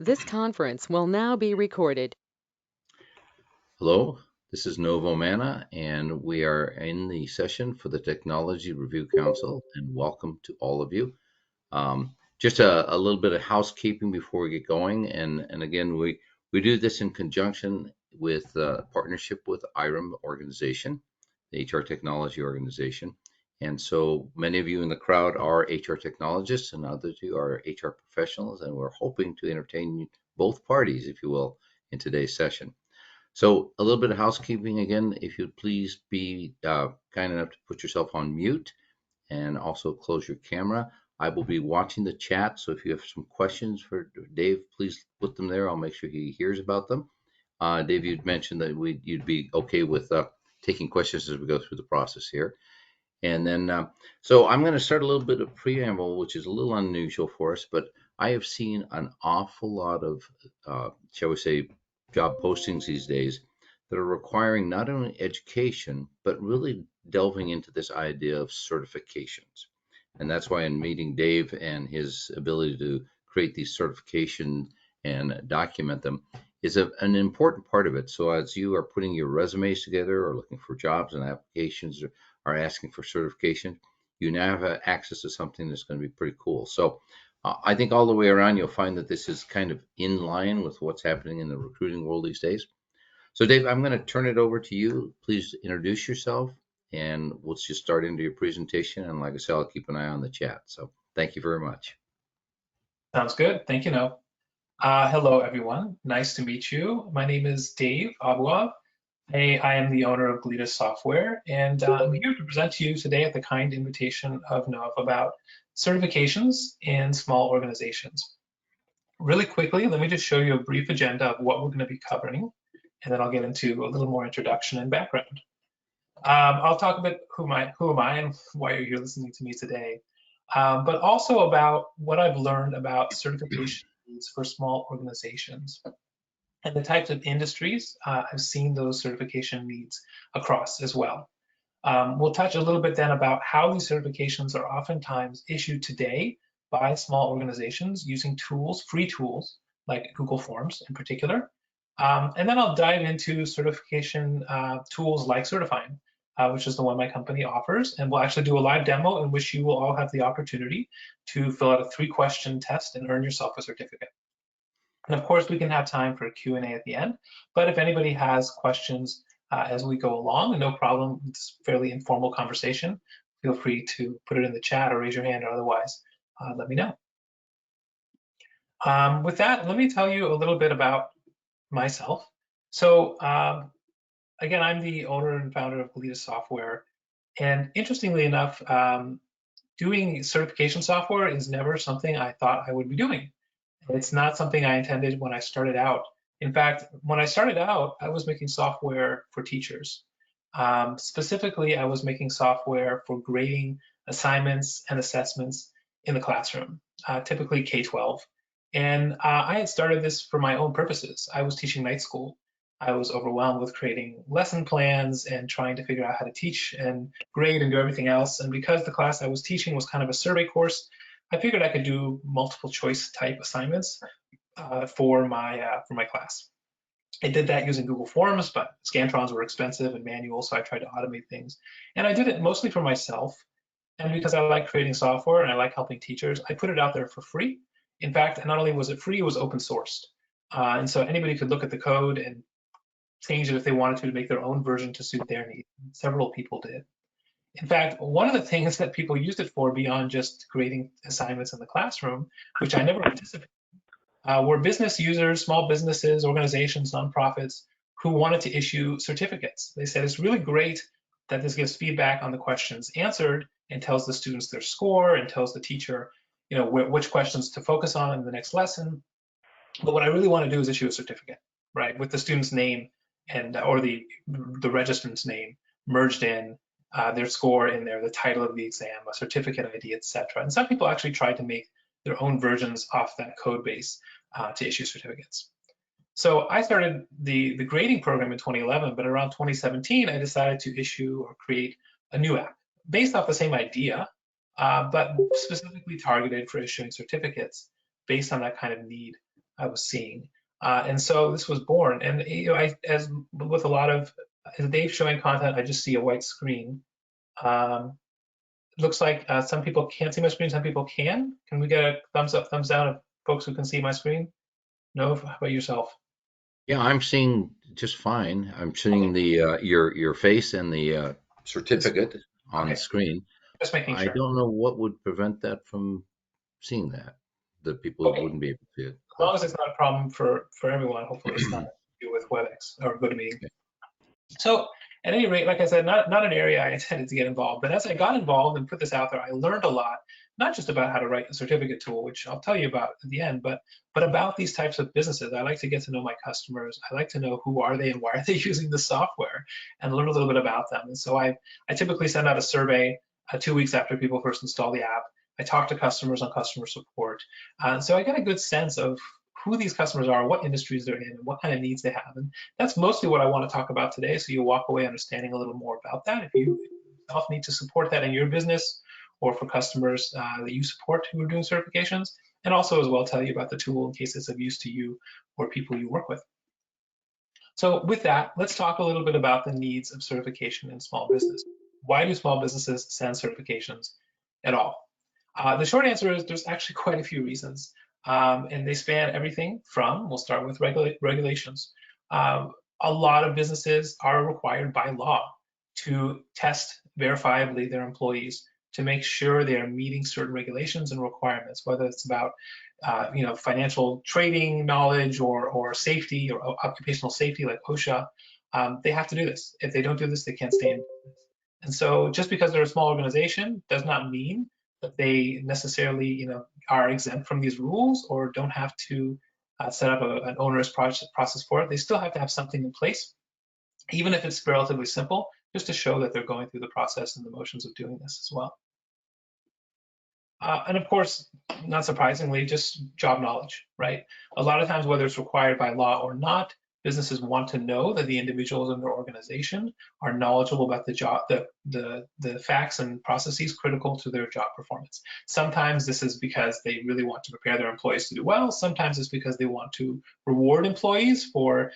This conference will now be recorded. Hello, this is Novo Mana, and we are in the session for the Technology Review Council, and welcome to all of you. Just a little bit of housekeeping before we get going, and again, we do this in conjunction with partnership with IREM organization, the HR technology organization. And so many of you in the crowd are HR technologists, and others of you are HR professionals, and we're hoping to entertain both parties, if you will, in today's session. So a little bit of housekeeping again, if you'd please be kind enough to put yourself on mute and also close your camera. I will be watching the chat, so if you have some questions for Dave, please put them there. I'll make sure he hears about them. Dave, you'd mentioned that you'd be okay with taking questions as we go through the process here. And then, so I'm going to start a little bit of preamble, which is a little unusual for us, but I have seen an awful lot of, shall we say, job postings these days that are requiring not only education, but really delving into this idea of certifications. And that's why in meeting Dave and his ability to create these certifications and document them is an important part of it. So as you are putting your resumes together or looking for jobs and applications are asking for certification, you now have access to something that's going to be pretty cool. So I think all the way around, you'll find that this is kind of in line with what's happening in the recruiting world these days. So Dave, I'm going to turn it over to you. Please introduce yourself and let's just start into your presentation. And like I said, I'll keep an eye on the chat. So thank you very much. Sounds good. Thank you, No. Hello, everyone. Nice to meet you. My name is Dave Abuav. I am the owner of Glida Software, and I'm here to present to you today at the kind invitation of Nov about certifications in small organizations. Really quickly, let me just show you a brief agenda of what we're going to be covering, and then I'll get into a little more introduction and background. I'll talk a bit who am I and why you're here listening to me today, but also about what I've learned about certification needs for small organizations and the types of industries I've seen those certification needs across as well. We'll touch a little bit then about how these certifications are oftentimes issued today by small organizations using tools, free tools, like Google Forms in particular. And then I'll dive into certification tools like Certify-Em, which is the one my company offers. And we'll actually do a live demo in which you will all have the opportunity to fill out a 3-question test and earn yourself a certificate. And of course, we can have time for a Q&A at the end. But if anybody has questions as we go along, no problem, it's fairly informal conversation. Feel free to put it in the chat or raise your hand or otherwise let me know. With that, let me tell you a little bit about myself. So again, I'm the owner and founder of Glida Software. And interestingly enough, doing certification software is never something I thought I would be doing. It's not something I intended when I started out. In fact, when I started out, I was making software for teachers. Specifically, I was making software for grading assignments and assessments in the classroom, typically K-12. And I had started this for my own purposes. I was teaching night school. I was overwhelmed with creating lesson plans and trying to figure out how to teach and grade and do everything else. And because the class I was teaching was kind of a survey course, I figured I could do multiple choice type assignments for my class. I did that using Google Forms, but Scantrons were expensive and manual, so I tried to automate things. And I did it mostly for myself. And because I like creating software and I like helping teachers, I put it out there for free. In fact, not only was it free, it was open sourced. And so anybody could look at the code and change it if they wanted to make their own version to suit their needs. Several people did. In fact, one of the things that people used it for beyond just grading assignments in the classroom, which I never anticipated, were business users, small businesses, organizations, nonprofits who wanted to issue certificates. They said it's really great that this gives feedback on the questions answered and tells the students their score and tells the teacher, which questions to focus on in the next lesson. But what I really want to do is issue a certificate, right, with the student's name and or the registrant's name merged in, their score in there, the title of the exam, a certificate ID, etc. And some people actually tried to make their own versions off that code base to issue certificates. So I started the grading program in 2011, but around 2017, I decided to issue or create a new app based off the same idea, but specifically targeted for issuing certificates based on that kind of need I was seeing. And so this was born. And as with a lot of, as Dave's showing content, I just see a white screen. Um, it looks like some people can't see my screen, some people can. Can we get a thumbs up, thumbs down of folks who can see my screen? No, how about yourself? Yeah, I'm seeing just fine. I'm seeing Okay, the your face and the this, certificate on the okay, screen. just making I sure. don't know what would prevent that from seeing that. The people Okay, wouldn't be able to see it. as long as it's not a problem for everyone, hopefully it's not to do with WebEx or GoToMeeting. So at any rate, like I said, not an area I intended to get involved, but as I got involved and put this out there, I learned a lot, not just about how to write a certificate tool, which I'll tell you about at the end, but about these types of businesses. I like to get to know my customers. I like to know who are they and why are they using the software and learn a little bit about them. And so I typically send out a survey 2 weeks after people first install the app. I talk to customers on customer support. So I get a good sense of who these customers are, what industries they're in, and what kind of needs they have. And that's mostly what I want to talk about today. So you walk away understanding a little more about that. If you yourself need to support that in your business or for customers that you support who are doing certifications, and also as well tell you about the tool in case it's of use to you or people you work with. So with that, let's talk a little bit about the needs of certification in small business. Why do small businesses send certifications at all? The short answer is there's actually quite a few reasons, and they span everything from, we'll start with regulations. Um, a lot of businesses are required by law to test verifiably their employees to make sure they are meeting certain regulations and requirements, whether it's about financial trading knowledge or safety or occupational safety like OSHA. They have to do this. If they don't do this, they can't stay in business. And so just because they're a small organization does not mean that they necessarily, are exempt from these rules or don't have to set up an onerous process for it. They still have to have something in place, even if it's relatively simple, just to show that they're going through the process and the motions of doing this as well. And of course, not surprisingly, just job knowledge, right? A lot of times, whether it's required by law or not, businesses want to know that the individuals in their organization are knowledgeable about the job, the facts and processes critical to their job performance. Sometimes this is because they really want to prepare their employees to do well. Sometimes it's because they want to reward employees for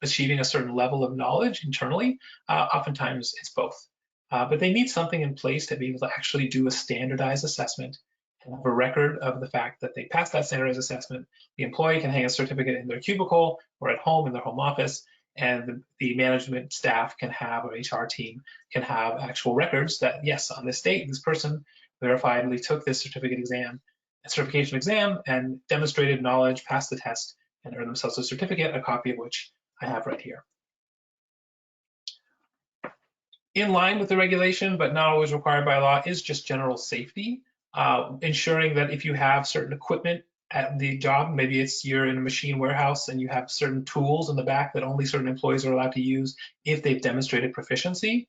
achieving a certain level of knowledge internally. Oftentimes, it's both. But they need something in place to be able to actually do a standardized assessment and have a record of the fact that they passed that standardized assessment. The employee can hang a certificate in their cubicle or at home in their home office, and the management staff can have, or HR team can have actual records that, yes, on this date, this person verifiably took this certification exam and demonstrated knowledge, passed the test, and earned themselves a certificate, a copy of which I have right here. In line with the regulation, but not always required by law, is just general safety, ensuring that if you have certain equipment at the job, maybe it's you're in a machine warehouse and you have certain tools in the back that only certain employees are allowed to use if they've demonstrated proficiency,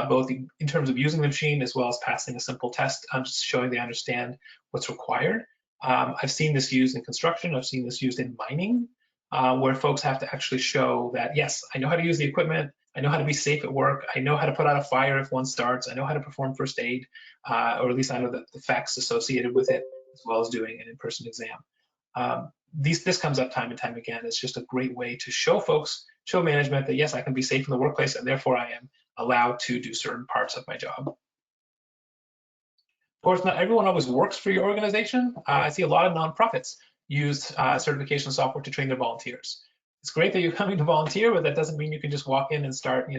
both in terms of using the machine as well as passing a simple test, just showing they understand what's required. I've seen this used in construction. I've seen this used in mining, where folks have to actually show that, yes, I know how to use the equipment. I know how to be safe at work. I know how to put out a fire if one starts. I know how to perform first aid, or at least I know the facts associated with it, as well as doing an in-person exam. This comes up time and time again. It's just a great way to show folks, show management that, yes, I can be safe in the workplace, and therefore I am allowed to do certain parts of my job. Of course, not everyone always works for your organization. I see a lot of nonprofits use certification software to train their volunteers. It's great that you're coming to volunteer, but that doesn't mean you can just walk in and start,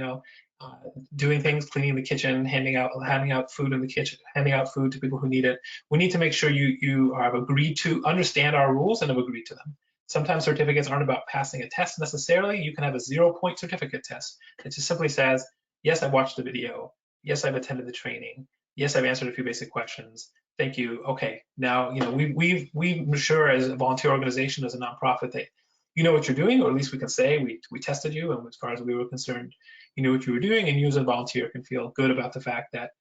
doing things, cleaning the kitchen, handing out food in the kitchen, handing out food to people who need it. We need to make sure you have agreed to understand our rules and have agreed to them. Sometimes certificates aren't about passing a test necessarily. You can have a 0-point certificate test that just simply says, yes, I watched the video. Yes, I've attended the training. Yes, I've answered a few basic questions. Thank you. Okay, now we ensure as a volunteer organization, as a nonprofit, that you know what you're doing, or at least we can say we tested you, and as far as we were concerned, you knew what you were doing, and you as a volunteer can feel good about the fact that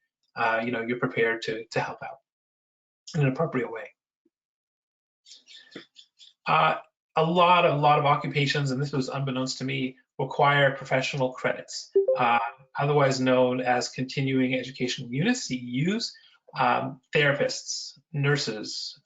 you're prepared to help out in an appropriate way. A lot of occupations, and this was unbeknownst to me, require professional credits, otherwise known as continuing education units, CEUs. Therapists, nurses,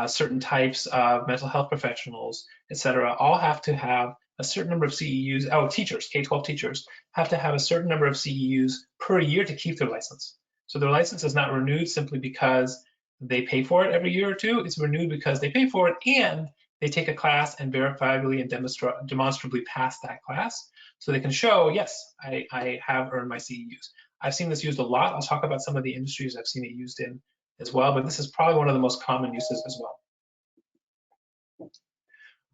certain types of mental health professionals, et cetera, all have to have a certain number of CEUs. Oh, teachers, K-12 teachers, have to have a certain number of CEUs per year to keep their license. So their license is not renewed simply because they pay for it every year or two. It's renewed because they pay for it and they take a class and verifiably and demonstrably pass that class. So they can show, yes, I have earned my CEUs. I've seen this used a lot. I'll talk about some of the industries I've seen it used in as well, but this is probably one of the most common uses as well.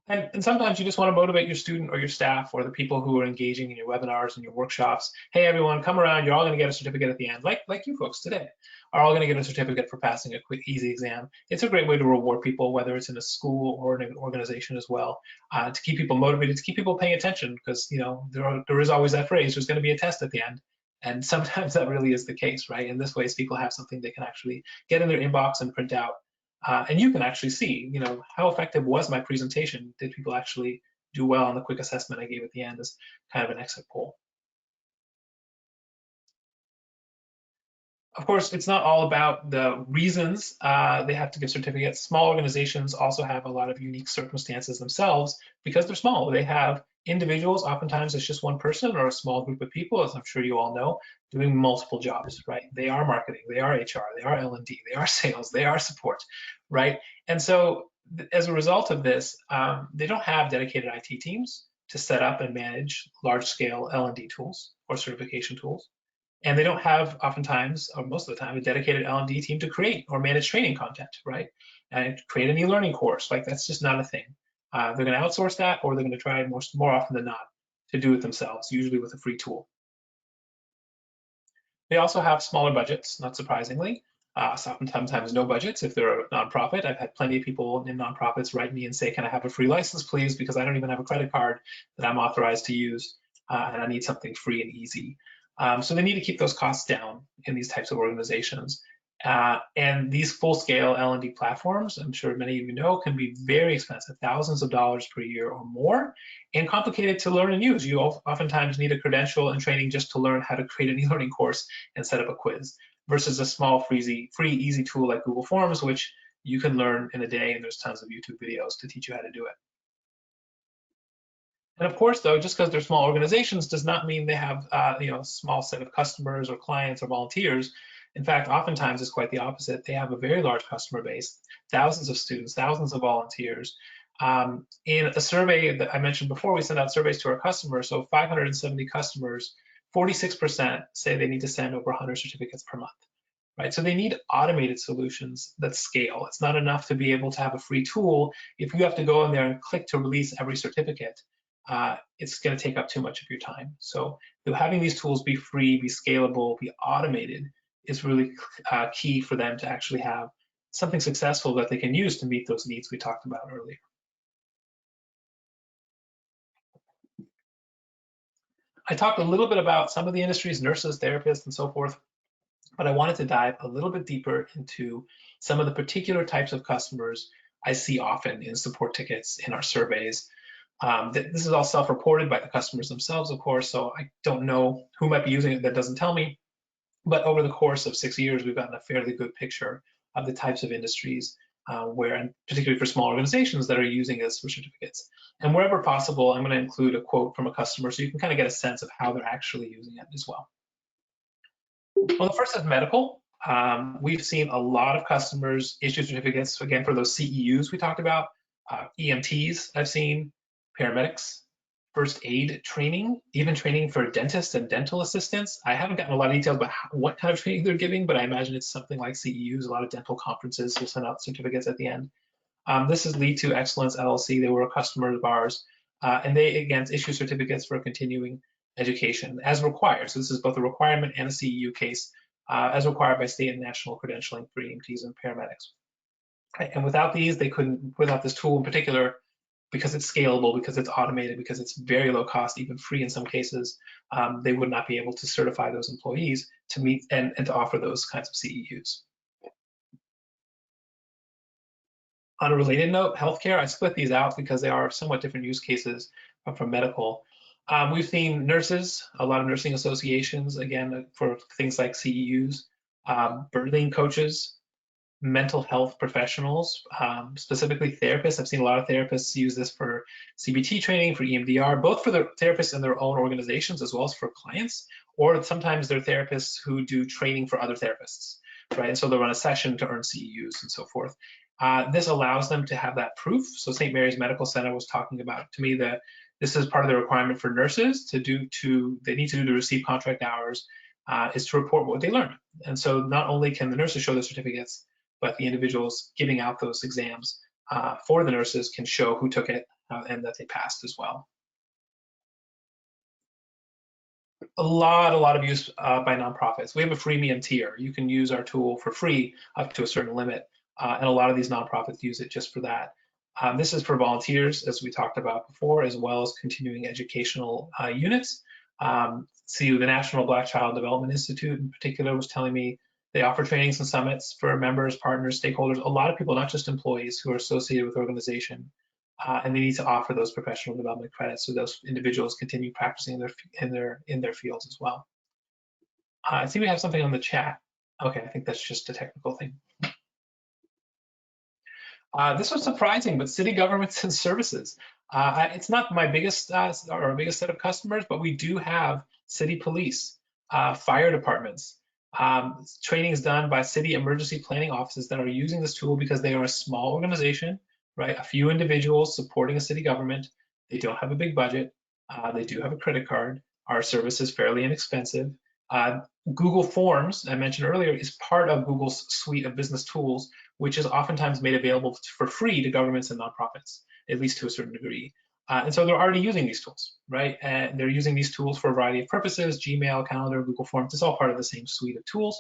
And sometimes you just want to motivate your student or your staff or the people who are engaging in your webinars and your workshops. Hey, everyone, come around. You're all going to get a certificate at the end, like you folks today are all going to get a certificate for passing a quick, easy exam. It's a great way to reward people, whether it's in a school or in an organization as well, to keep people motivated, to keep people paying attention, because there is always that phrase, there's going to be a test at the end. And sometimes that really is the case, right? In this way, people have something they can actually get in their inbox and print out. And you can actually see, how effective was my presentation? Did people actually do well on the quick assessment I gave at the end as kind of an exit poll? Of course, it's not all about the reasons they have to give certificates. Small organizations also have a lot of unique circumstances themselves because they're small. They have individuals, oftentimes it's just one person or a small group of people, as I'm sure you all know, doing multiple jobs, right? They are marketing, they are HR, they are L&D, they are sales, they are support, right? And so as a result of this, they don't have dedicated IT teams to set up and manage large-scale L&D tools or certification tools. And they don't have oftentimes, or most of the time, a dedicated L&D team to create or manage training content, right? And create an e-learning course, like that's just not a thing. They're going to outsource that, or they're going to try more often than not to do it themselves, usually with a free tool. They also have smaller budgets, not surprisingly. Sometimes no budgets if they're a nonprofit. I've had plenty of people in nonprofits write me and say, can I have a free license, please? Because I don't even have a credit card that I'm authorized to use, and I need something free and easy. So they need to keep those costs down in these types of organizations. And these full-scale L&D platforms, I'm sure many of you know, can be very expensive, thousands of dollars per year or more, and complicated to learn and use. You oftentimes need a credential and training just to learn how to create an e-learning course and set up a quiz, versus a small, free, easy tool like Google Forms, which you can learn in a day, and there's tons of YouTube videos to teach you how to do it. And of course, though, just because they're small organizations does not mean they have a small set of customers or clients or volunteers. In fact, oftentimes it's quite the opposite. They have a very large customer base, thousands of students, thousands of volunteers. In a survey that I mentioned before, we send out surveys to our customers. So 570 customers, 46% say they need to send over 100 certificates per month. Right? So they need automated solutions that scale. It's not enough to be able to have a free tool. If you have to go in there and click to release every certificate, it's going to take up too much of your time. So having these tools be free, be scalable, be automated is really key for them to actually have something successful that they can use to meet those needs we talked about earlier. I talked a little bit about some of the industries, nurses, therapists, and so forth, but I wanted to dive a little bit deeper into some of the particular types of customers I see often in support tickets in our surveys. This is all self-reported by the customers themselves, of course, so I don't know who might be using it that doesn't tell me. But over the course of 6 years, we've gotten a fairly good picture of the types of industries where, and particularly for small organizations that are using this for certificates. And wherever possible, I'm going to include a quote from a customer so you can kind of get a sense of how they're actually using it as well. Well, the first is medical. We've seen a lot of customers issue certificates, again, for those CEUs we talked about, EMTs I've seen, paramedics, first aid training, even training for dentists and dental assistants. I haven't gotten a lot of details about what kind of training they're giving, but I imagine it's something like CEUs. A lot of dental conferences will send out certificates at the end. This is Lead to Excellence LLC. They were a customer of ours, and they, again, issue certificates for continuing education as required. So this is both a requirement and a CEU case, as required by state and national credentialing for EMTs and paramedics. And without these, they couldn't, without this tool in particular, because it's scalable, because it's automated, because it's very low cost, even free in some cases, they would not be able to certify those employees to meet and to offer those kinds of CEUs. On a related note, healthcare, I split these out because they are somewhat different use cases from medical. We've seen nurses, a lot of nursing associations, again, for things like CEUs, birthing coaches, mental health professionals, specifically therapists. I've seen a lot of therapists use this for CBT training, for EMDR, both for the therapists in their own organizations as well as for clients, or sometimes they're therapists who do training for other therapists, right? And so they'll run a session to earn CEUs and so forth. This allows them to have that proof. So St. Mary's Medical Center was talking about to me that this is part of the requirement for nurses they need to do to receive contract hours, is to report what they learned. And so not only can the nurses show the certificates, but the individuals giving out those exams for the nurses can show who took it and that they passed as well. A lot of use by nonprofits. We have a freemium tier. You can use our tool for free up to a certain limit, and a lot of these nonprofits use it just for that. This is for volunteers, as we talked about before, as well as continuing educational units. See, the National Black Child Development Institute in particular was telling me they offer trainings and summits for members, partners, stakeholders, a lot of people, not just employees who are associated with the organization. And they need to offer those professional development credits so those individuals continue practicing in their fields as well. I see we have something on the chat. Okay, I think that's just a technical thing. This was surprising, but city governments and services. It's not my biggest or biggest set of customers, but we do have city police, fire departments, trainings done by city emergency planning offices that are using this tool because they are a small organization, right? A few individuals supporting a city government. They don't have a big budget. They do have a credit card. Our service is fairly inexpensive. Google Forms, I mentioned earlier, is part of Google's suite of business tools, which is oftentimes made available for free to governments and nonprofits, at least to a certain degree. And so they're already using these tools, right? And they're using these tools for a variety of purposes: Gmail, Calendar, Google Forms. It's all part of the same suite of tools.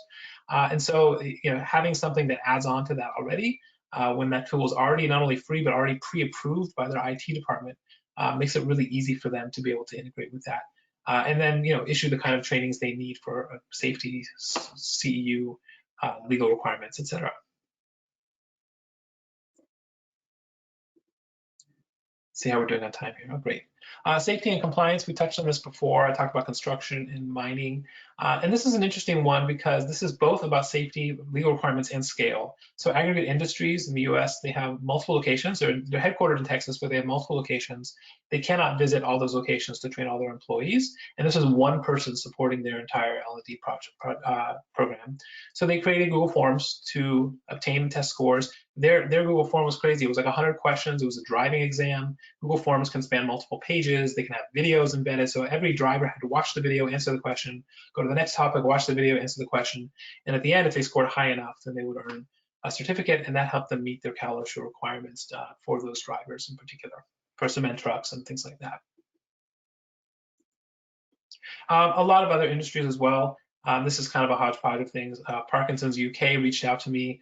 And so, having something that adds on to that already, when that tool is already not only free but already pre-approved by their IT department, makes it really easy for them to be able to integrate with that. And then, issue the kind of trainings they need for safety, CEU, legal requirements, etc. See how we're doing on time here. Oh, great. Safety and compliance, we touched on this before. I talked about construction and mining. And this is an interesting one because this is both about safety, legal requirements, and scale. So Aggregate Industries in the US, they have multiple locations. They're headquartered in Texas, but they have multiple locations. They cannot visit all those locations to train all their employees. And this is one person supporting their entire L&D program. So they created Google Forms to obtain test scores. Their Google form was crazy. It was like 100 questions. It was a driving exam. Google Forms can span multiple pages. They can have videos embedded. So every driver had to watch the video, answer the question, go to the next topic, watch the video, answer the question. And at the end, if they scored high enough, then they would earn a certificate, and that helped them meet their Cal OSHA requirements for those drivers in particular, for cement trucks and things like that. A lot of other industries as well. This is kind of a hodgepodge of things. Parkinson's UK reached out to me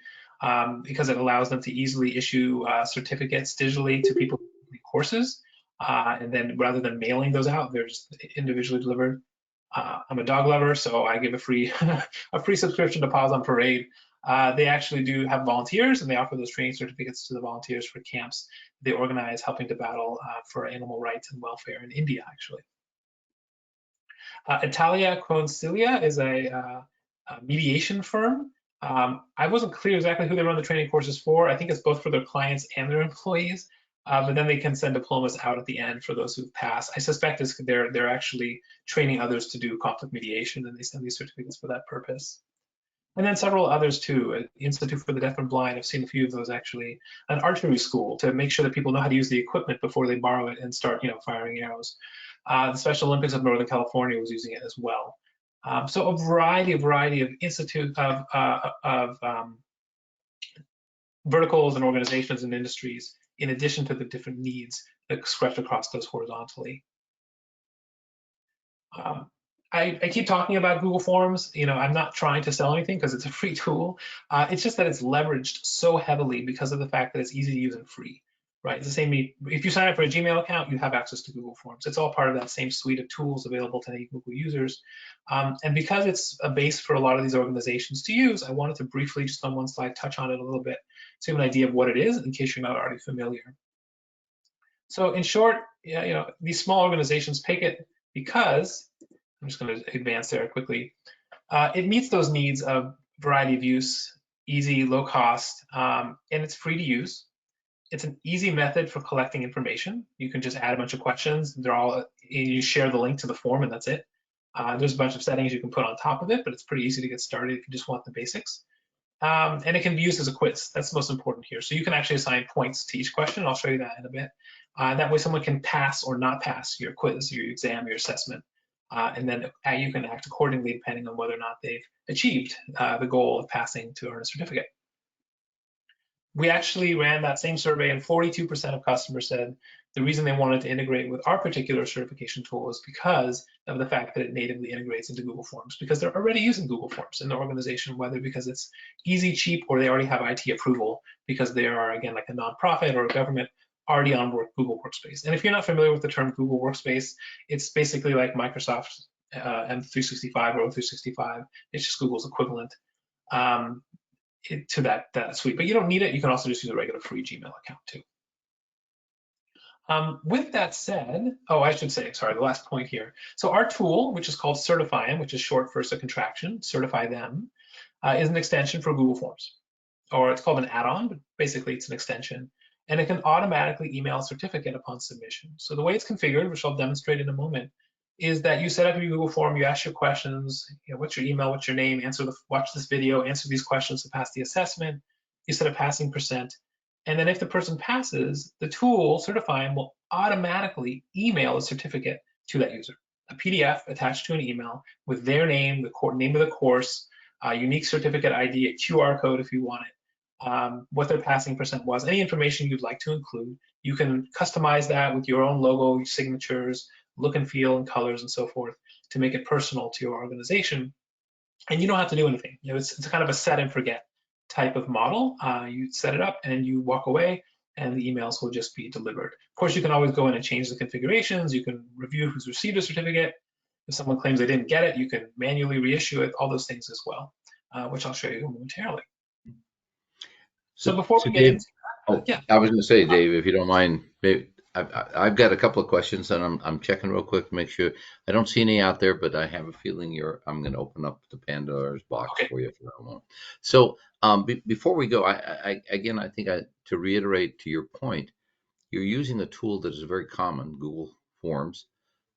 because it allows them to easily issue certificates digitally to people who complete courses. And then rather than mailing those out, they're just individually delivered. I'm a dog lover, so I give a free a free subscription to Paws on Parade. They actually do have volunteers, and they offer those training certificates to the volunteers for camps they organize helping to battle for animal rights and welfare in India, actually. Italia Concilia is a mediation firm. I wasn't clear exactly who they run the training courses for. I think it's both for their clients and their employees, but then they can send diplomas out at the end for those who pass. I suspect it's they're actually training others to do conflict mediation, and they send these certificates for that purpose. And then several others too. Institute for the Deaf and Blind, I've seen a few of those actually. An archery school to make sure that people know how to use the equipment before they borrow it and start, firing arrows. The Special Olympics of Northern California was using it as well. So a variety of institute of verticals and organizations and industries, in addition to the different needs that stretch across those horizontally. I keep talking about Google Forms. I'm not trying to sell anything because it's a free tool. It's just that it's leveraged so heavily because of the fact that it's easy to use and free, right? It's the same. If you sign up for a Gmail account, you have access to Google Forms. It's all part of that same suite of tools available to any Google users. And because it's a base for a lot of these organizations to use, I wanted to briefly, just on one slide, touch on it a little bit so you have an idea of what it is in case you're not already familiar. So in short, these small organizations pick it because, I'm just going to advance there quickly. It meets those needs of variety of use, easy, low cost, and it's free to use. It's an easy method for collecting information. You can just add a bunch of questions. You share the link to the form, and that's it. There's a bunch of settings you can put on top of it, but it's pretty easy to get started if you just want the basics. And it can be used as a quiz. That's the most important here. So you can actually assign points to each question. I'll show you that in a bit. That way someone can pass or not pass your quiz, your exam, your assessment. And then you can act accordingly depending on whether or not they've achieved the goal of passing to earn a certificate. We actually ran that same survey, and 42% of customers said the reason they wanted to integrate with our particular certification tool is because of the fact that it natively integrates into Google Forms, because they're already using Google Forms in their organization, whether because it's easy, cheap, or they already have IT approval because they are, again, like a nonprofit or a government already on Google Workspace. And if you're not familiar with the term Google Workspace, it's basically like Microsoft M365 or O365. It's just Google's equivalent. To that suite, but you don't need it. You can also just use a regular free Gmail account too. With that said, I should say, sorry, the last point here. So our tool, which is called Certify-Em, which is short for a contraction, Certify-Them, is an extension for Google Forms, or it's called an add-on, but basically it's an extension, and it can automatically email a certificate upon submission. So the way it's configured, which I'll demonstrate in a moment, is that you set up your Google form, you ask your questions, what's your email, what's your name, watch this video, answer these questions to pass the assessment, you set a passing percent, and then if the person passes, the tool, Certify-Em, will automatically email a certificate to that user, a PDF attached to an email with their name, the name of the course, unique certificate ID, a QR code if you want it, what their passing percent was, any information you'd like to include. You can customize that with your own logo, signatures, look and feel and colors and so forth to make it personal to your organization. And you don't have to do anything. It's kind of a set and forget type of model. You set it up and you walk away and the emails will just be delivered. Of course, you can always go in and change the configurations. You can review who's received a certificate. If someone claims they didn't get it, you can manually reissue it, all those things as well, which I'll show you momentarily. So before we get Dave, into that, yeah. I was going to say, Dave, if you don't mind, maybe, I've got a couple of questions and I'm checking real quick to make sure. I don't see any out there, but I have a feeling I'm going to open up the Pandora's box for you for a moment. So before we go, again, I think to reiterate to your point, you're using a tool that is very common, Google Forms,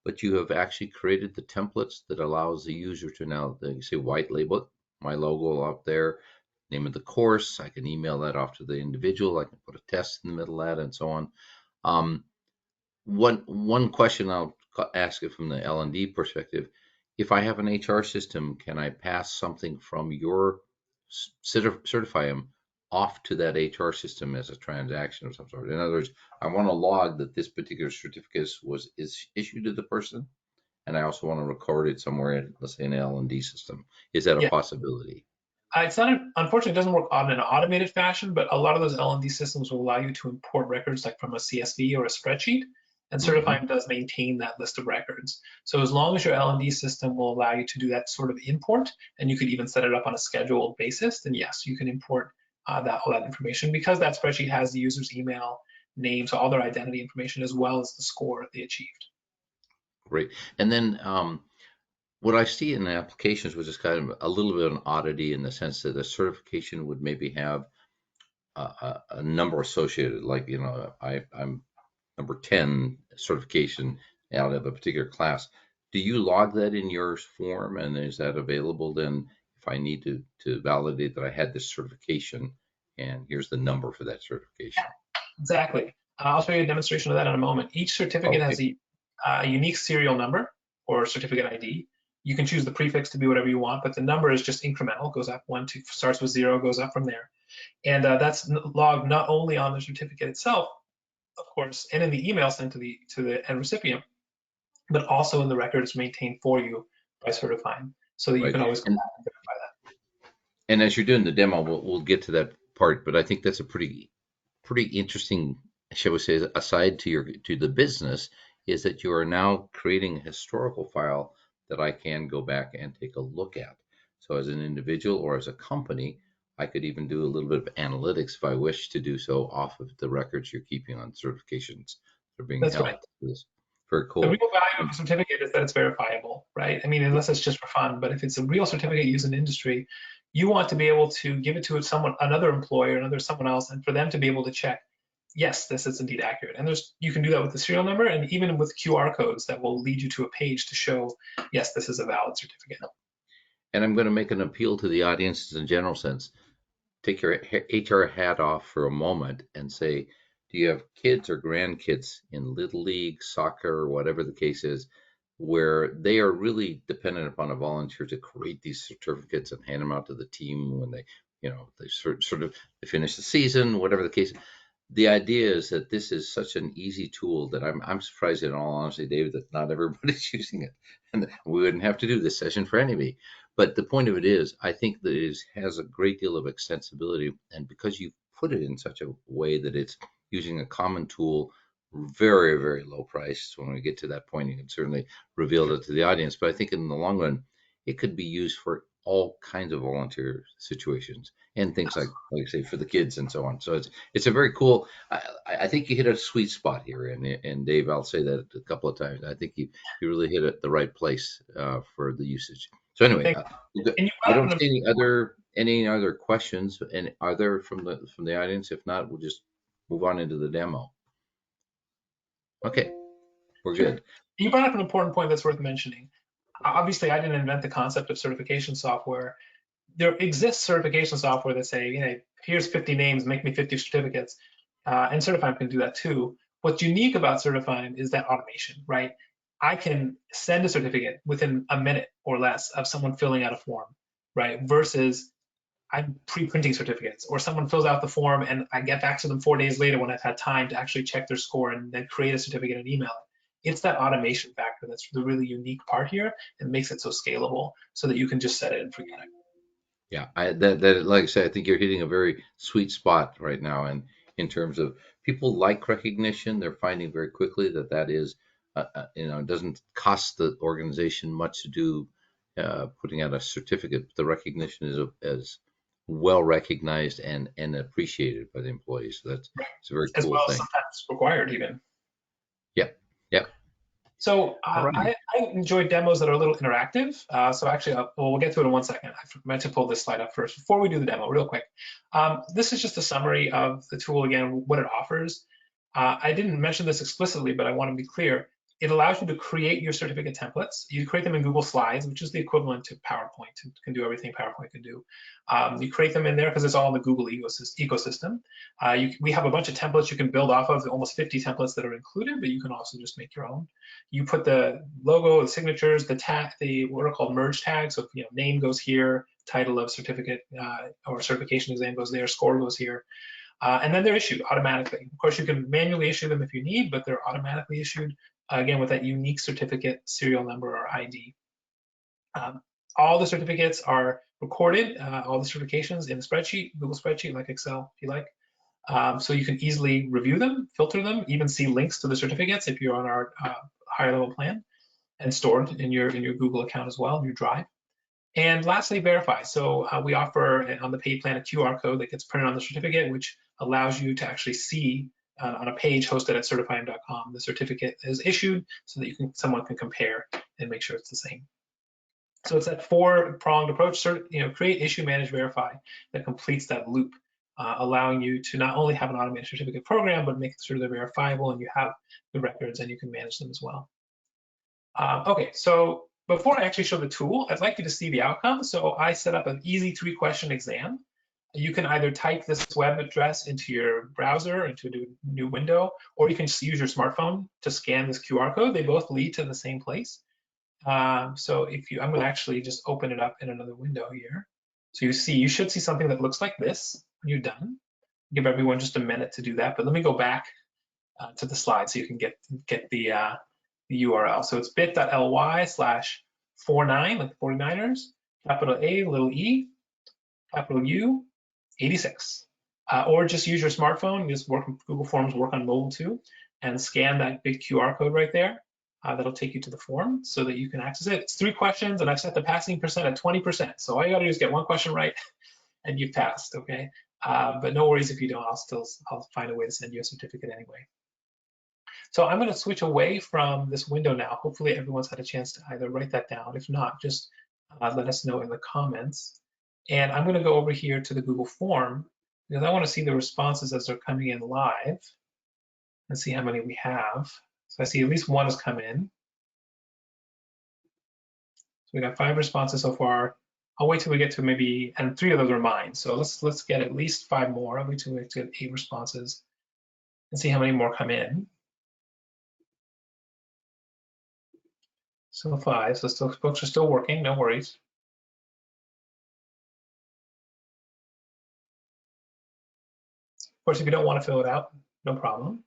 but you have actually created the templates that allows the user to now, you say white label my logo up there, name of the course. I can email that off to the individual. I can put a test in the middle of that and so on. One question I'll ask it from the L&D perspective. If I have an HR system, can I pass something from your Certify-Em off to that HR system as a transaction of some sort? In other words, I want to log that this particular certificate is issued to the person, and I also want to record it somewhere in, let's say, an L&D system. Is that a Yeah. possibility? It's not, unfortunately, it doesn't work on an automated fashion, but a lot of those L&D systems will allow you to import records like from a CSV or a spreadsheet, and Certify-Em does maintain that list of records. So as long as your L&D system will allow you to do that sort of import, and you could even set it up on a scheduled basis, then yes, you can import all that information because that spreadsheet has the user's email, name, so all their identity information as well as the score they achieved. Great. And then what I see in the applications, which is kind of a little bit of an oddity in the sense that a certification would maybe have a number associated, like, I'm number 10 certification out of a particular class. Do you log that in your form, and is that available then if I need to validate that I had this certification and here's the number for that certification? Exactly. I'll show you a demonstration of that in a moment. Each certificate has a unique serial number or certificate ID. You can choose the prefix to be whatever you want, but the number is just incremental, goes up 1, 2, starts with 0, goes up from there. And that's logged not only on the certificate itself, of course, and in the email sent to the end recipient, but also in the records maintained for you by Certify-Em, so that you can always go back and verify that. And as you're doing the demo, we'll get to that part, but I think that's a pretty interesting, shall we say, aside to the business, is that you are now creating a historical file that I can go back and take a look at. So as an individual or as a company, I could even do a little bit of analytics if I wish to do so off of the records you're keeping on certifications that are being That's held. right. Very cool. The real value of a certificate is that it's verifiable, right? I mean, unless it's just for fun, but if it's a real certificate used in industry, You want to be able to give it to someone, another employer, someone else, and for them to be able to check, yes, this is indeed accurate. And you can do that with the serial number and even with QR codes that will lead you to a page to show, yes, this is a valid certificate. And I'm going to make an appeal to the audience in a general sense. Take your HR hat off for a moment and say, do you have kids or grandkids in Little League, soccer, or whatever the case is, where they are really dependent upon a volunteer to create these certificates and hand them out to the team when they, they sort of they finish the season, whatever the case. The idea is that this is such an easy tool that I'm surprised, in all honesty, David, that not everybody's using it, and we wouldn't have to do this session for anybody. But the point of it is, I think that it has a great deal of extensibility, and because you put it in such a way that it's using a common tool, very, very low price. So when we get to that point, you can certainly reveal it to the audience. But I think in the long run, it could be used for all kinds of volunteer situations and things like I say, for the kids and so on. So it's a very cool. I think you hit a sweet spot here, and Dave, I'll say that a couple of times. I think you really hit it the right place for the usage. So anyway, Thank you. And you I brought don't up an see any other questions, and are there from the audience? If not, we'll just move on into the demo. Okay, we're Sure. good. You brought up an important point that's worth mentioning. Obviously, I didn't invent the concept of certification software. There exists certification software that say, here's 50 names, make me 50 certificates, and Certify-Em can do that too. What's unique about Certify-Em is that automation, right? I can send a certificate within a minute or less of someone filling out a form, right? Versus I'm pre-printing certificates, or someone fills out the form and I get back to them 4 days later when I've had time to actually check their score and then create a certificate and email it. It's that automation factor that's the really unique part here and makes it so scalable so that you can just set it and forget it. Yeah, that like I said, I think you're hitting a very sweet spot right now, and in terms of people like recognition, they're finding very quickly that that is, it doesn't cost the organization much to do putting out a certificate. The recognition is as well recognized and appreciated by the employees. So Right. it's a very As cool well as thing. sometimes required even. Yep, yep. So All right. I enjoy demos that are a little interactive. So actually, we'll get to it in 1 second. I meant to pull this slide up first before we do the demo, real quick. This is just a summary of the tool again, what it offers. I didn't mention this explicitly, but I want to be clear. It allows you to create your certificate templates. You create them in Google Slides, which is the equivalent to PowerPoint. It can do everything PowerPoint can do. You create them in there because it's all in the Google ecosystem. We have a bunch of templates you can build off of, almost 50 templates that are included, but you can also just make your own. You put the logo, the signatures, the what are called merge tags. So name goes here, title of certificate or certification exam goes there, score goes here. And then they're issued automatically. Of course, you can manually issue them if you need, but they're automatically issued, again, with that unique certificate serial number or ID. All the certificates are recorded, all the certifications in a spreadsheet, Google spreadsheet, like Excel, if you like. So you can easily review them, filter them, even see links to the certificates if you're on our higher level plan, and stored in your Google account as well, in your Drive. And lastly, verify. So we offer on the paid plan a QR code that gets printed on the certificate, which allows you to actually see on a page hosted at certify.com the certificate is issued, so that someone can compare and make sure it's the same. So it's that four-pronged approach: create, issue, manage, verify, that completes that loop, allowing you to not only have an automated certificate program, but make sure they're verifiable and you have the records and you can manage them as well. Okay, so before I actually show the tool, I'd like you to see the outcome. So I set up an easy 3-question exam. You can either type this web address into your browser, into a new window, or you can just use your smartphone to scan this QR code. They both lead to the same place. So I'm going to actually just open it up in another window here. So you should see something that looks like this when you're done. Give everyone just a minute to do that, but let me go back to the slide so you can get the URL. So it's bit.ly/49, like the 49ers, capital A, little e, capital U, 86. Or just use your smartphone, just work Google Forms, work on mobile too, and scan that big QR code right there. That'll take you to the form so that you can access it. It's 3 questions, and I've set the passing percent at 20%. So all you gotta do is get 1 question right, and you've passed, okay? But no worries if you don't, I'll find a way to send you a certificate anyway. So I'm going to switch away from this window now. Hopefully everyone's had a chance to either write that down. If not, just let us know in the comments. And I'm going to go over here to the Google form because I want to see the responses as they're coming in live and see how many we have. So I see at least one has come in. So we got 5 responses so far. I'll wait till we get to maybe, and 3 of those are mine. So let's get at least 5 more. I'll wait till we get 8 responses and see how many more come in. So 5. So still, folks are still working. No worries. Of course, if you don't want to fill it out, no problem.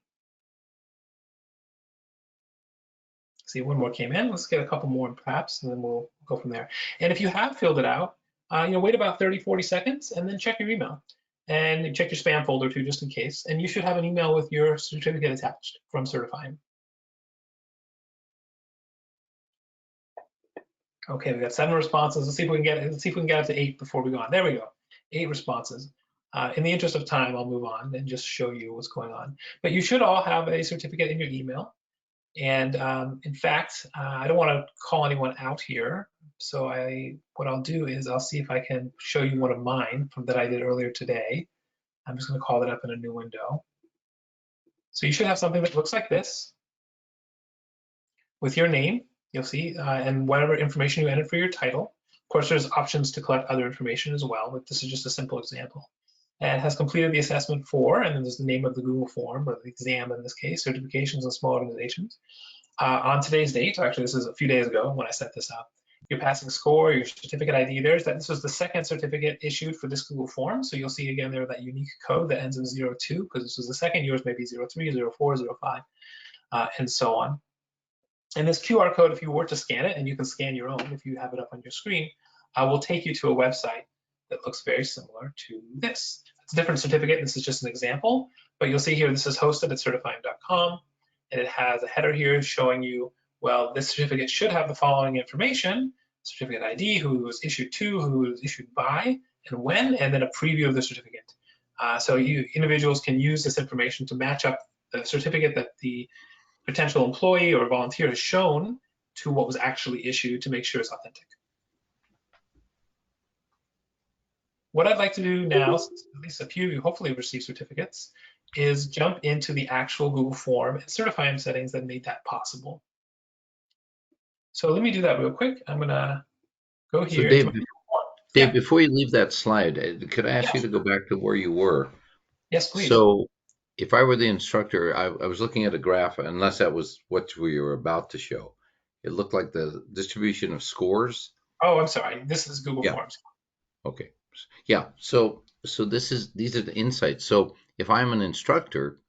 See, one more came in. Let's get a couple more perhaps, and then we'll go from there. And if you have filled it out, wait about 30, 40 seconds and then check your email and check your spam folder too, just in case. And you should have an email with your certificate attached from Certify-Em. Okay, we got 7 responses. Let's see if we can get it. Let's see if we can get up to 8 before we go on. There we go. 8 responses. In the interest of time, I'll move on and just show you what's going on. But you should all have a certificate in your email. And in fact, I don't want to call anyone out here. So what I'll do is I'll see if I can show you one of mine that I did earlier today. I'm just going to call it up in a new window. So you should have something that looks like this with your name, you'll see, and whatever information you entered for your title. Of course, there's options to collect other information as well, but this is just a simple example. And has completed the assessment for, and then there's the name of the Google form, or the exam in this case, certifications and small organizations. On today's date, actually this is a few days ago when I set this up, your passing score, your certificate ID, this was the second certificate issued for this Google form. So you'll see again there that unique code that ends in 02, because this was the second, yours may be 03, 04, 05, and so on. And this QR code, if you were to scan it, and you can scan your own if you have it up on your screen, will take you to a website that looks very similar to this. It's a different certificate. This is just an example, but you'll see here this is hosted at certify.com, and it has a header here showing you, well, this certificate should have the following information: certificate ID, who it was issued to, who it was issued by, and when, and then a preview of the certificate. So individuals can use this information to match up the certificate that the potential employee or volunteer has shown to what was actually issued to make sure it's authentic. What I'd like to do now, since at least a few of you hopefully have received certificates, is jump into the actual Google form and Certify-Em settings that made that possible. So let me do that real quick. I'm gonna go So here into my form. Dave, Yeah, before you leave that slide, could I ask yeah, you to go back to where you were? yes, please. So if I were the instructor, I was looking at a graph, unless that was what we were about to show. It looked like the distribution of scores. Oh, I'm sorry. This is Google Yeah. Forms. Okay. Yeah. So these are the insights. So if I'm an instructor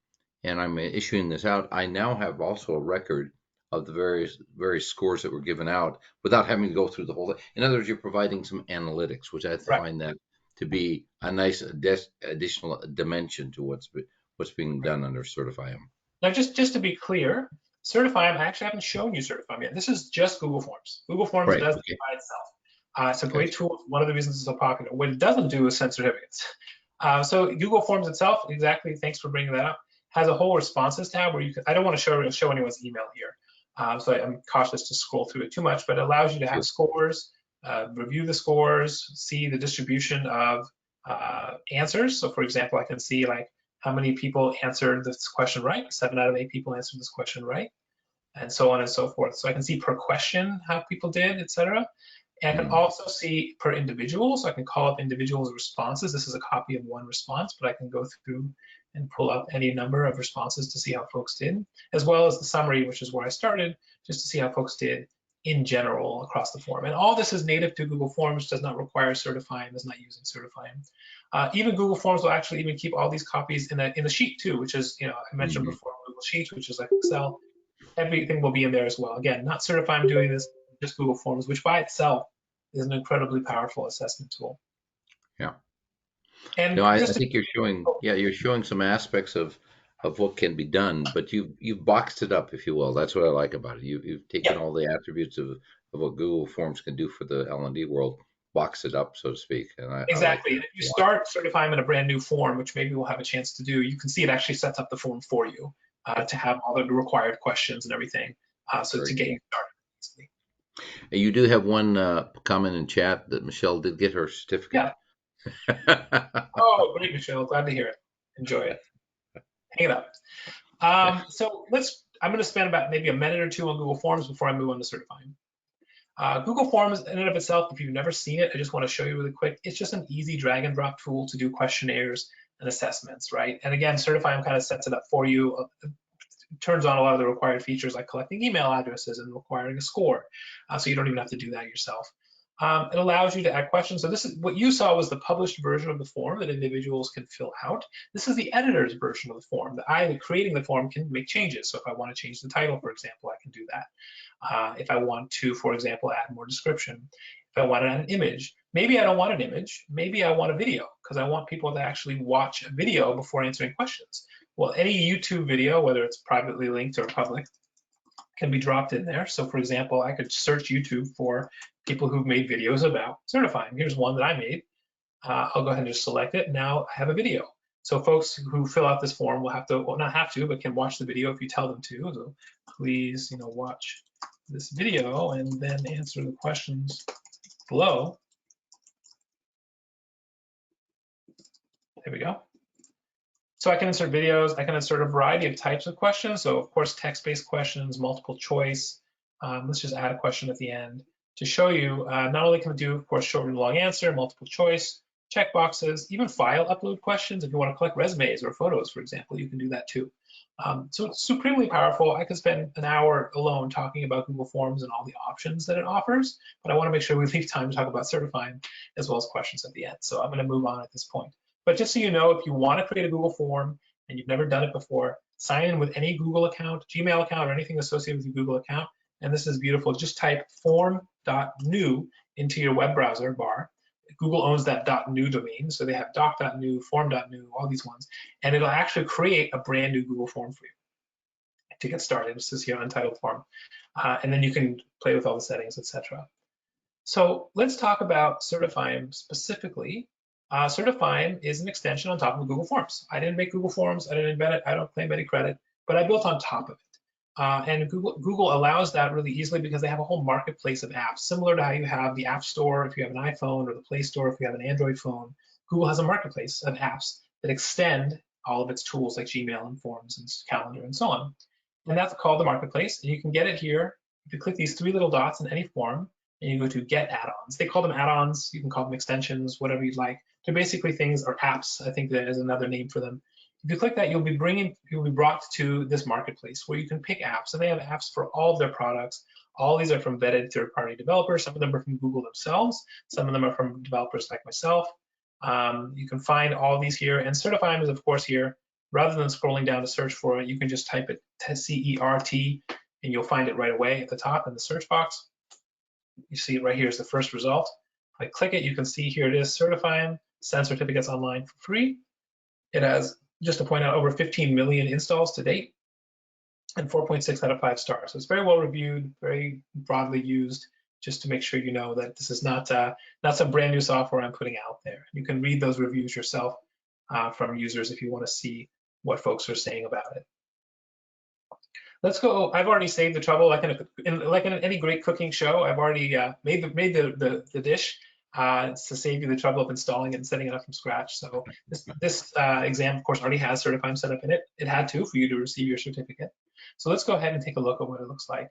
and I'm issuing this out, I now have also a record of the various scores that were given out without having to go through the whole thing. In other words, you're providing some analytics, which I Right. find that to be a nice additional dimension to what's being done under Certify-Em. Now, just to be clear, Certify-Em, I actually haven't shown you Certify-Em yet. This is just Google Forms. Google Forms Right. does it Okay. by itself. It's a great Gotcha. tool. One of the reasons it's so popular. What it doesn't do is send certificates. So Google Forms itself, exactly, thanks for bringing that up, has a whole responses tab where you can, I don't want to show anyone's email here. So I'm cautious to scroll through it too much, but it allows you to have Sure. scores, review the scores, see the distribution of answers. So for example, I can see like how many people answered this question right. 7 out of 8 people answered this question right, and so on and so forth. So I can see per question how people did, etc. And I can Mm. also see per individual, so I can call up individuals' responses. This is a copy of one response, but I can go through and pull up any number of responses to see how folks did, as well as the summary, which is where I started, just to see how folks did in general across the form. And all this is native to Google Forms, does not require Certify-Em, is not using Certify-Em. Even Google Forms will actually even keep all these copies in the sheet too, which is, I mentioned Mhm. before, Google Sheets, which is like Excel. Everything will be in there as well. Again, not Certify-Em doing this, just Google Forms, which by itself is an incredibly powerful assessment tool. Yeah. No, And I just to, think you're showing some aspects of what can be done, but you've boxed it up, if you will. That's what I like about it. You've taken yeah, all the attributes of what Google Forms can do for the L&D world, box it up, so to speak, and I like exactly. that And if you a lot. start Certify-Em in a brand new form, which maybe we'll have a chance to do, you can see it actually sets up the form for you to have all the required questions and everything, so Very to get cool. you started easily. And you do have one comment in chat that Michelle did get her certificate. Yeah. Oh, great, Michelle. Glad to hear it. Enjoy it. Hang it up. So I'm going to spend about maybe a minute or two on Google Forms before I move on to Certify-Em. Google Forms in and of itself, if you've never seen it, I just want to show you really quick. It's just an easy drag and drop tool to do questionnaires and assessments, right? And again, Certify-Em kind of sets it up for you. Turns on a lot of the required features like collecting email addresses and requiring a score. So you don't even have to do that yourself. It allows you to add questions. So this is what you saw was the published version of the form that individuals can fill out. This is the editor's version of the form. I, creating the form, can make changes. So if I want to change the title, for example, I can do that. If I want to, for example, add more description, if I want to add an image, maybe I don't want an image, maybe I want a video because I want people to actually watch a video before answering questions. Well, any YouTube video, whether it's privately linked or public, can be dropped in there. So for example, I could search YouTube for people who've made videos about Certify-Em. Here's one that I made. I'll go ahead and just select it. Now I have a video. So folks who fill out this form will have to, well, not have to, but can watch the video if you tell them to. So please, watch this video and then answer the questions below. There we go. So I can insert videos. I can insert a variety of types of questions. So of course, text-based questions, multiple choice. Let's just add a question at the end to show you. Not only can we do, of course, short and long answer, multiple choice, check boxes, even file upload questions. If you want to collect resumes or photos, for example, you can do that too. So it's supremely powerful. I could spend an hour alone talking about Google Forms and all the options that it offers, but I want to make sure we leave time to talk about Certify-Em as well as questions at the end. So I'm going to move on at this point. But just so you know, if you want to create a Google form and you've never done it before, sign in with any Google account, Gmail account, or anything associated with your Google account. And this is beautiful. Just type form.new into your web browser bar. Google owns that .new domain, so they have doc.new, form.new, all these ones, and it'll actually create a brand new Google form for you to get started. This is your untitled form, and then you can play with all the settings, etc. So let's talk about Certify-Em specifically. Certify-Em is an extension on top of Google Forms. I didn't make Google Forms, I didn't invent it, I don't claim any credit, but I built on top of it. And Google allows that really easily because they have a whole marketplace of apps, similar to how you have the App Store if you have an iPhone or the Play Store if you have an Android phone. Google has a marketplace of apps that extend all of its tools like Gmail and Forms and Calendar and so on. And that's called the marketplace. And you can get it here. If you click these three little dots in any form, and you go to get add-ons. They call them add-ons. You can call them extensions, whatever you'd like. They're basically things, or apps. I think that is another name for them. If you click that, you'll be brought to this marketplace where you can pick apps, and they have apps for all of their products. All these are from vetted third-party developers. Some of them are from Google themselves. Some of them are from developers like myself. You can find all these here, and Certify-Em is of course here. Rather than scrolling down to search for it, you can just type it CERT, and you'll find it right away at the top in the search box. You see it right here is the first result. If I click it, you can see here it is, Certify-Em, send certificates online for free. It has, just to point out, over 15 million installs to date and 4.6 out of 5 stars. So it's very well reviewed, very broadly used, just to make sure you know that this is not some brand new software I'm putting out there. You can read those reviews yourself from users if you want to see what folks are saying about it. Let's go. I've already saved the trouble, like in any great cooking show. I've already made the dish to save you the trouble of installing it and setting it up from scratch. So this exam, of course, already has Certify-Em set up in it. It had to for you to receive your certificate. So let's go ahead and take a look at what it looks like.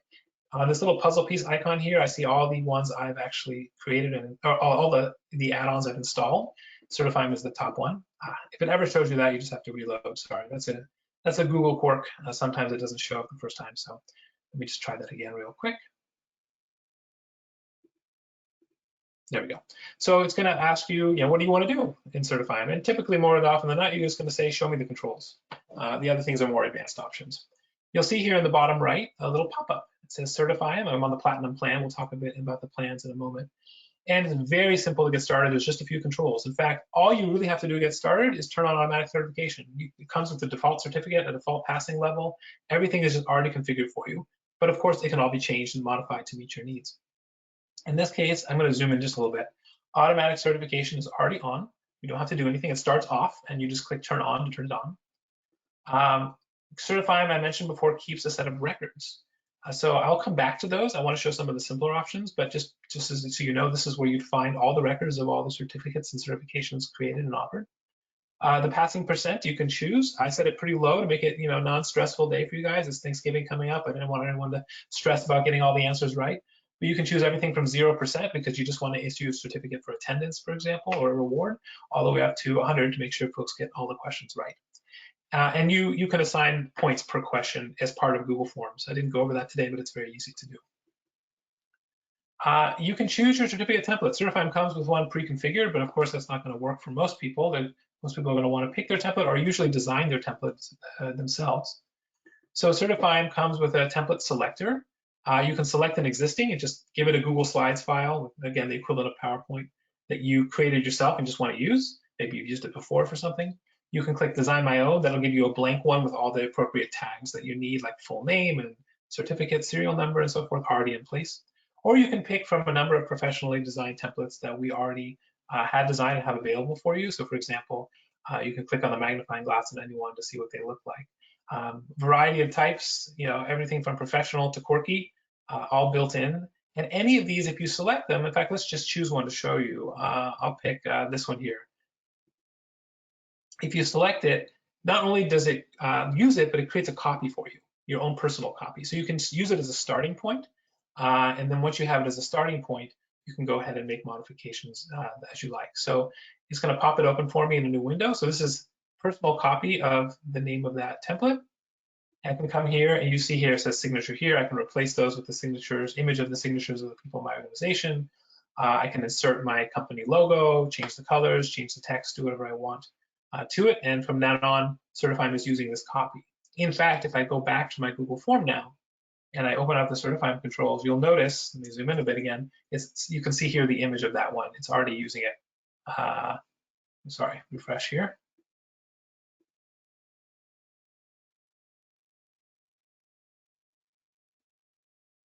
On this little puzzle piece icon here, I see all the ones I've actually created and all the add-ons I've installed. Certify-Em is the top one. If it ever shows you that, you just have to reload. Sorry, that's a Google quirk. Sometimes it doesn't show up the first time. So let me just try that again real quick. There we go. So it's going to ask you, what do you want to do in Certify-Em? And typically, more often than not, you're just going to say, show me the controls. The other things are more advanced options. You'll see here in the bottom right a little pop-up. It says Certify-Em. I'm on the Platinum plan. We'll talk a bit about the plans in a moment. And it's very simple to get started. There's just a few controls. In fact, all you really have to do to get started is turn on automatic certification. It comes with the default certificate, a default passing level. Everything is just already configured for you. But of course, it can all be changed and modified to meet your needs. In this case, I'm going to zoom in just a little bit. Automatic certification is already on. You don't have to do anything. It starts off, and you just click turn on to turn it on. Certify-Em, I mentioned before, keeps a set of records. So I'll come back to those. I want to show some of the simpler options, but just so you know, this is where you'd find all the records of all the certificates and certifications created and offered. The passing percent you can choose. I set it pretty low to make it, non-stressful day for you guys. It's Thanksgiving coming up. I didn't want anyone to stress about getting all the answers right. But you can choose everything from 0% because you just want to issue a certificate for attendance, for example, or a reward, all the way up to 100 to make sure folks get all the questions right. And you can assign points per question as part of Google Forms. I didn't go over that today, but it's very easy to do. You can choose your certificate template. Certify-Em comes with one pre-configured, but of course that's not going to work for most people. Most people are going to want to pick their template or usually design their templates themselves. So Certify-Em comes with a template selector. You can select an existing and just give it a Google Slides file, again, the equivalent of PowerPoint that you created yourself and just want to use. Maybe you've used it before for something. You can click Design My Own. That'll give you a blank one with all the appropriate tags that you need, like full name and certificate, serial number, and so forth, already in place. Or you can pick from a number of professionally designed templates that we already had designed and have available for you. So for example, you can click on the magnifying glass on anyone to see what they look like. Variety of types, everything from professional to quirky, all built in. And any of these, if you select them, in fact, let's just choose one to show you. I'll pick this one here. If you select it, not only does it use it, but it creates a copy for you, your own personal copy. So you can use it as a starting point. And then once you have it as a starting point, you can go ahead and make modifications as you like. So it's going to pop it open for me in a new window. So this is personal copy of the name of that template. I can come here and you see here it says signature here. I can replace those with the signatures, image of the signatures of the people in my organization. I can insert my company logo, change the colors, change the text, do whatever I want to it. And from now on, Certify-Em is using this copy. In fact, if I go back to my Google form now, and I open up the Certify-Em controls, you'll notice, let me zoom in a bit again, you can see here the image of that one. It's already using it. Sorry, refresh here.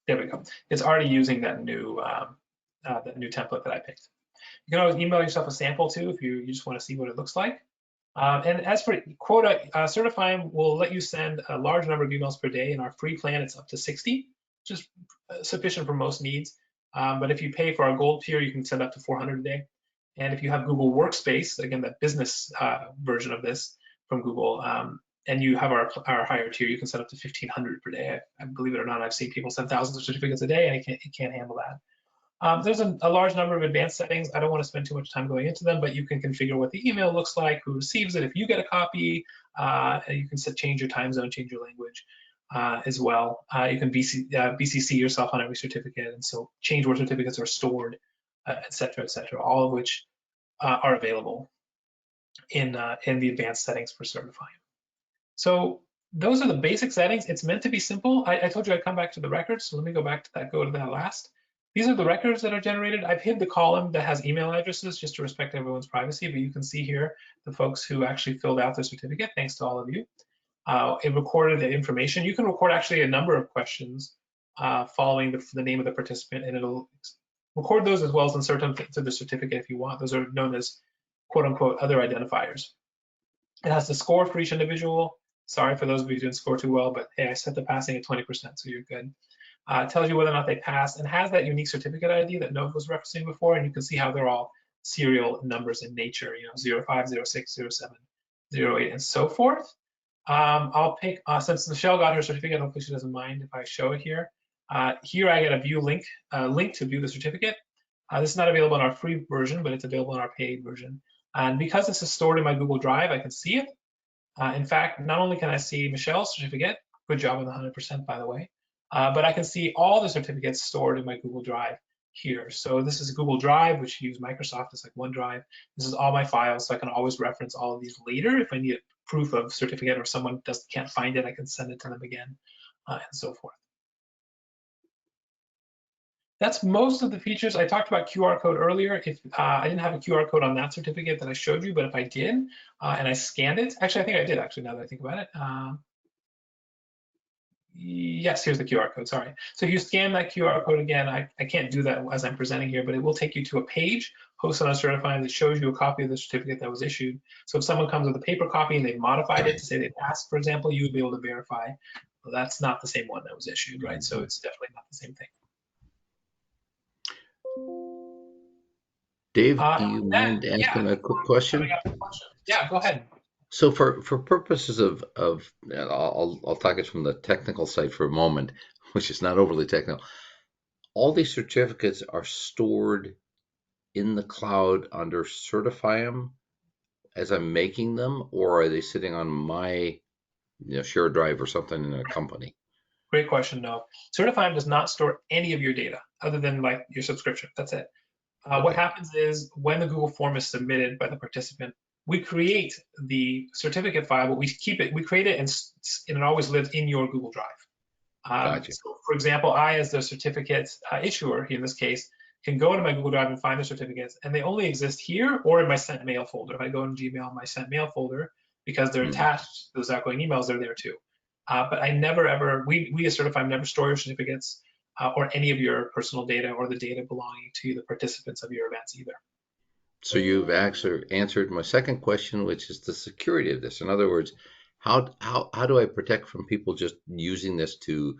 There we go. It's already using that new template that I picked. You can always email yourself a sample too if you just want to see what it looks like. And as for quota, Certify-Em will let you send a large number of emails per day. In our free plan, it's up to 60, which is sufficient for most needs. But if you pay for our gold tier, you can send up to 400 a day. And if you have Google Workspace, again, that business version of this from Google, and you have our higher tier, you can send up to 1,500 per day. I believe it or not, I've seen people send thousands of certificates a day, and it can't handle that. There's a large number of advanced settings. I don't want to spend too much time going into them, but you can configure what the email looks like, who receives it, if you get a copy. You can change your time zone, change your language as well. You can BCC yourself on every certificate, and so change where certificates are stored, et cetera, all of which are available in the advanced settings for Certify-Em. So those are the basic settings. It's meant to be simple. I told you I'd come back to the records, so let me go back to that, go to that last. These are the records that are generated. I've hid the column that has email addresses just to respect everyone's privacy, but you can see here the folks who actually filled out their certificate, thanks to all of you. It recorded the information. You can record actually a number of questions following the name of the participant, and it'll record those as well as insert them to the certificate if you want. Those are known as quote unquote other identifiers. It has the score for each individual. Sorry for those of you who didn't score too well, but hey, I set the passing at 20%, so you're good. Tells you whether or not they passed, and has that unique certificate ID that Nova was referencing before, and you can see how they're all serial numbers in nature, 05, 06, 07, 08, and so forth. I'll pick, since Michelle got her certificate, hopefully she doesn't mind if I show it here. Here I get a view link to view the certificate. This is not available in our free version, but it's available in our paid version. And because this is stored in my Google Drive, I can see it. In fact, not only can I see Michelle's certificate, good job on the 100%, by the way, but I can see all the certificates stored in my Google Drive here. So this is Google Drive, which you use Microsoft, it's like OneDrive. This is all my files, so I can always reference all of these later. If I need proof of certificate or someone can't find it, I can send it to them again, and so forth. That's most of the features. I talked about QR code earlier. If I didn't have a QR code on that certificate that I showed you, but if I did, and I scanned it, actually, I think I did, actually, now that I think about it. Yes, here's the QR code, sorry. So if you scan that QR code again, I can't do that as I'm presenting here, but it will take you to a page hosted on Certify-Em that shows you a copy of the certificate that was issued. So if someone comes with a paper copy and they've modified it to say they passed, for example, you would be able to verify That's not the same one that was issued, right? So it's definitely not the same thing. Dave, do you With that, mind yeah, I asking a think quick we're coming question? up with questions. Yeah, go ahead. So for purposes of I'll talk it from the technical side for a moment, which is not overly technical. All these certificates are stored in the cloud under Certify-Em as I'm making them, or are they sitting on my shared drive or something in a company? Great question, no. Certify does not store any of your data other than like your subscription. That's it. What Okay, happens is when the Google form is submitted by the participant, we create the certificate file, but we keep it, we create it, and it always lives in your Google Drive. gotcha. So for example, I, as the certificate issuer, in this case, can go into my Google Drive and find the certificates, and they only exist here or in my sent mail folder. If I go in Gmail, my sent mail folder, because they're Mhm. attached to those outgoing emails, they're there too. But I never ever, we as Certify never store your certificates or any of your personal data or the data belonging to the participants of your events either. So you've actually answered my second question, which is the security of this. In other words, how do I protect from people just using this to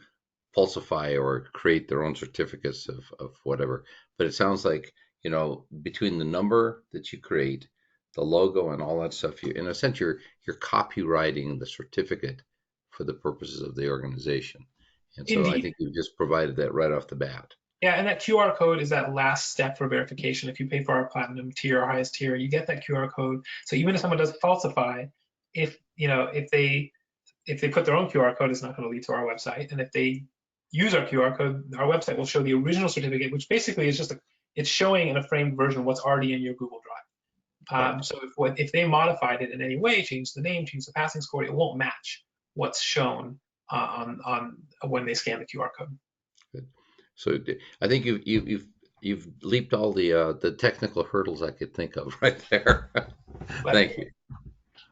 falsify or create their own certificates of whatever? But it sounds like, between the number that you create, the logo and all that stuff, in a sense, you're copywriting the certificate for the purposes of the organization. And so I Indeed. think you've just provided that right off the bat. Yeah, and that QR code is that last step for verification. If you pay for our platinum tier, our highest tier, you get that QR code. So even if someone does falsify, if they put their own QR code, it's not going to lead to our website. And if they use our QR code, our website will show the original certificate, which basically is it's showing in a framed version what's already in your Google Drive. Right. So if they modified it in any way, change the name, change the passing score, it won't match what's shown on when they scan the QR code. Good. So I think you've leaped all the technical hurdles I could think of right there. Glad to Thank hear. you.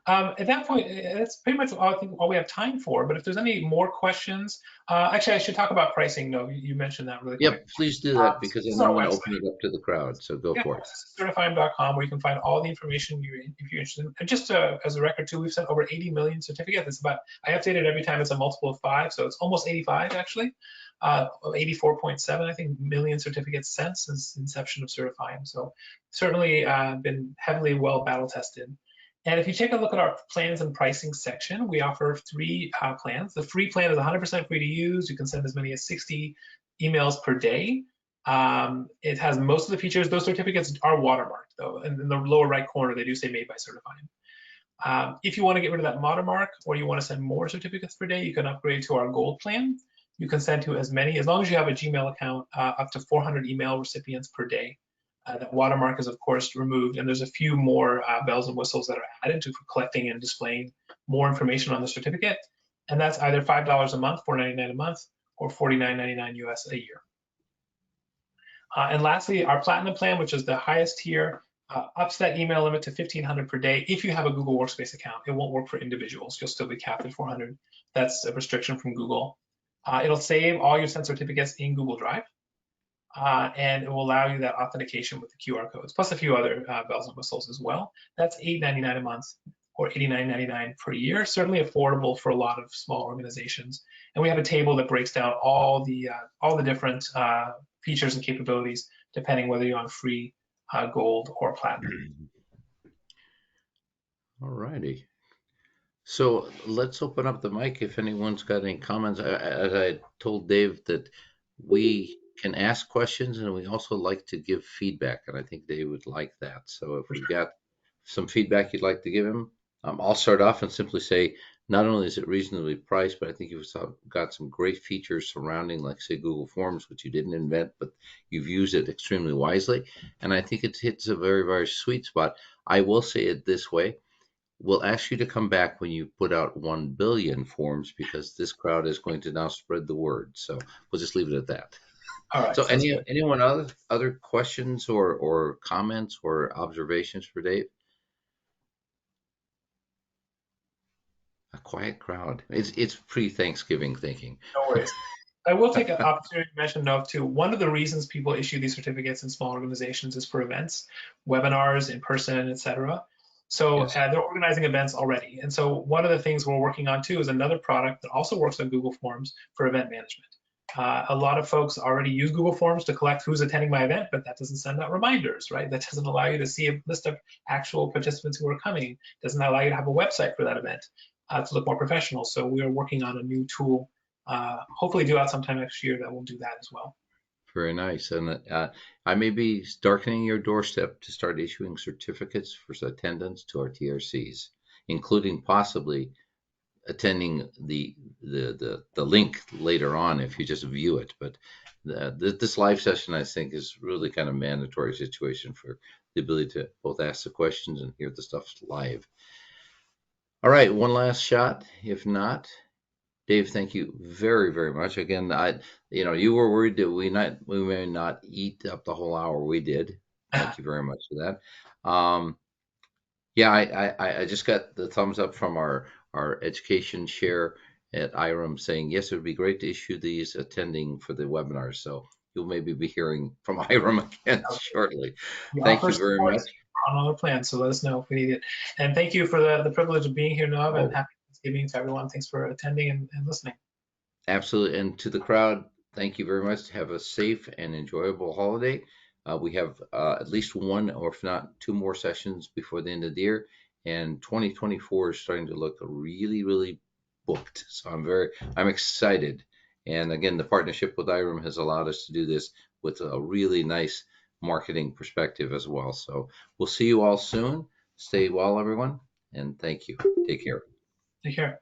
At that point, that's pretty much all I think all we have time for. But if there's any more questions, actually, I should talk about pricing. No, you mentioned that really quick. Yep, please do that So because this then is I'm our going to website. open it up to the crowd. So go Yeah, of for it. course. This is certify.com where you can find all the information if you're interested. And just as a record too, we've sent over 80 million certificates. It's about, I update it every time it's a multiple of 5, so it's almost 85 actually. 84.7, I think, million certificates sent since inception of Certify-Em. So certainly been heavily well battle tested. And if you take a look at our plans and pricing section, we offer 3 plans. The free plan is 100% free to use. You can send as many as 60 emails per day. It has most of the features. Those certificates are watermarked, though. And in the lower right corner, they do say made by Certify-Em. If you want to get rid of that watermark or you want to send more certificates per day, you can upgrade to our gold plan. You can send to as many, as long as you have a Gmail account, up to 400 email recipients per day. That watermark is, of course, removed, and there's a few more bells and whistles that are added for collecting and displaying more information on the certificate. And that's either $5 a month, $4.99 a month, or $49.99 US a year. And lastly, our platinum plan, which is the highest tier, ups that email limit to 1,500 per day if you have a Google Workspace account. It won't work for individuals. You'll still be capped at 400. That's a restriction from Google. It'll save all your sent certificates in Google Drive. And it will allow you that authentication with the QR codes, plus a few other bells and whistles as well. That's $8.99 a month or $89.99 per year. Certainly affordable for a lot of small organizations. And we have a table that breaks down all the different features and capabilities, depending whether you're on free, gold, or platinum. All righty. So let's open up the mic if anyone's got any comments. As I told Dave that we can ask questions and we also like to give feedback, and I think Dave would like that. So if For we've sure. got some feedback you'd like to give him, I'll start off and simply say not only is it reasonably priced, but I think you've got some great features surrounding, like say Google Forms, which you didn't invent, but you've used it extremely wisely, and I think it hits a very, very sweet spot. I will say it this way. We'll ask you to come back when you put out 1 billion forms because this crowd is going to now spread the word. So we'll just leave it at that. All right, So sounds good. anyone other questions or comments or observations for Dave? A quiet crowd. It's pre-Thanksgiving thinking. No worries. I will take an opportunity to mention, though, too, one of the reasons people issue these certificates in small organizations is for events, webinars, in person, et cetera. So Yes. they're organizing events already. And so one of the things we're working on too is another product that also works on Google Forms for event management. A lot of folks already use Google Forms to collect who's attending my event, but that doesn't send out reminders, right? That doesn't allow you to see a list of actual participants who are coming. Doesn't allow you to have a website for that event to look more professional. So we are working on a new tool, hopefully due out sometime next year, that will do that as well. Very nice. And I may be darkening your doorstep to start issuing certificates for attendance to our TRCs, including possibly attending the link later on if you just view it. But this live session, I think, is really kind of mandatory situation for the ability to both ask the questions and hear the stuff live. All right, one last shot. If not, Dave, thank you very, very much. Again, you were worried that we may not eat up the whole hour. We did. Thank you very much for that. Yeah, I just got the thumbs up from our education chair at IREM saying, yes, it would be great to issue these attending for the webinar. So you'll maybe be hearing from IREM again shortly. We Thank offer you very support much. on other plans, so let us know if we need it. And thank you for the privilege of being here, Nov, and Oh, happy Thanksgiving to everyone. Thanks for attending and listening. absolutely. And to the crowd, thank you very much. Have a safe and enjoyable holiday. We have at least one, or if not two more sessions before the end of the year. And 2024 is starting to look really, really booked. So I'm excited. And again, the partnership with IREM has allowed us to do this with a really nice marketing perspective as well. So we'll see you all soon. Stay well, everyone. And thank you. Take care. Take care.